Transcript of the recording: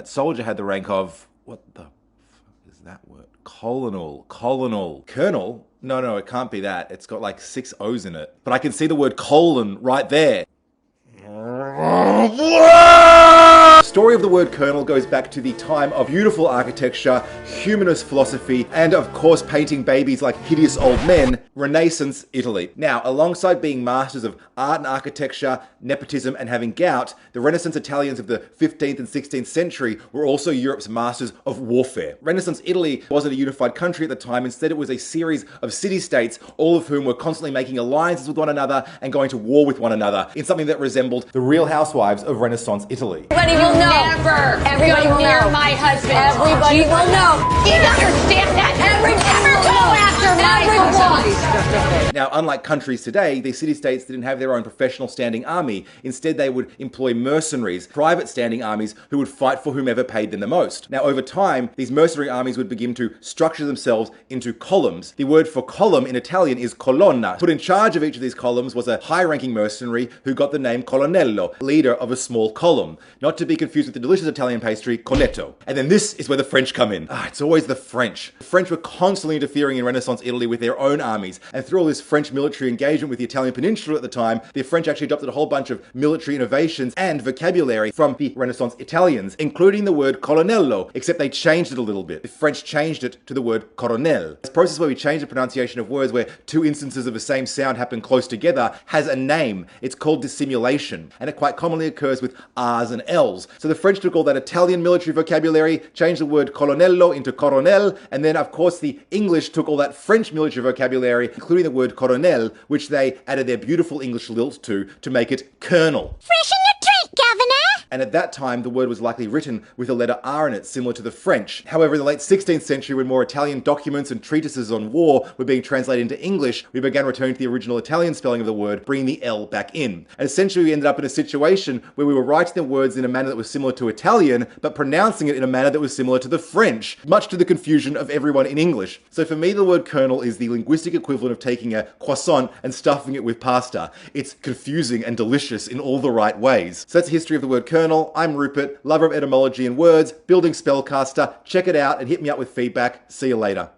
That soldier had the rank of, what the fuck is that word? Colonel. Colonel? No, it can't be that. It's got like 6 O's in it. But I can see the word colon right there. Story of the word colonel goes back to the time of beautiful architecture, humanist philosophy, and of course painting babies like hideous old men, Renaissance Italy. Now, alongside being masters of art and architecture, nepotism, and having gout, the Renaissance Italians of the 15th and 16th century were also Europe's masters of warfare. Renaissance Italy wasn't a unified country at the time. Instead, it was a series of city-states, all of whom were constantly making alliances with one another and going to war with one another in something that resembled the Real Housewives of Renaissance Italy. Everybody will know. Never Everybody go will near know. my husband. Everybody will know. Do you understand that? Everybody Never go after my husband. Now, unlike countries today, these city-states didn't have their own professional standing army. Instead, they would employ mercenaries, private standing armies who would fight for whomever paid them the most. Now, over time, these mercenary armies would begin to structure themselves into columns. The word for column in Italian is colonna. Put in charge of each of these columns was a high-ranking mercenary who got the name colonnello, leader of a small column. Not to be confused with the delicious Italian pastry, cornetto. And then this is where the French come in. It's always the French. The French were constantly interfering in Renaissance Italy with their own armies, and through all this French military engagement with the Italian peninsula at the time, the French actually adopted a whole bunch of military innovations and vocabulary from the Renaissance Italians, including the word colonnello, except they changed it a little bit. The French changed it to the word coronel. This process where we change the pronunciation of words where 2 instances of the same sound happen close together has a name. It's called dissimulation, and it quite commonly occurs with R's and L's. So the French took all that Italian military vocabulary, changed the word colonnello into coronel, and then of course the English took all that French military vocabulary, including the word coronel, which they added their beautiful English lilt to make it colonel. Fresh in the drink, Governor. And at that time, the word was likely written with the letter R in it, similar to the French. However, in the late 16th century, when more Italian documents and treatises on war were being translated into English, we began returning to the original Italian spelling of the word, bringing the L back in. And essentially, we ended up in a situation where we were writing the words in a manner that was similar to Italian, but pronouncing it in a manner that was similar to the French, much to the confusion of everyone in English. So for me, the word colonel is the linguistic equivalent of taking a croissant and stuffing it with pasta. It's confusing and delicious in all the right ways. So that's the history of the word colonel. I'm Rupert, lover of etymology and words, building spellcaster. Check it out and hit me up with feedback. See you later.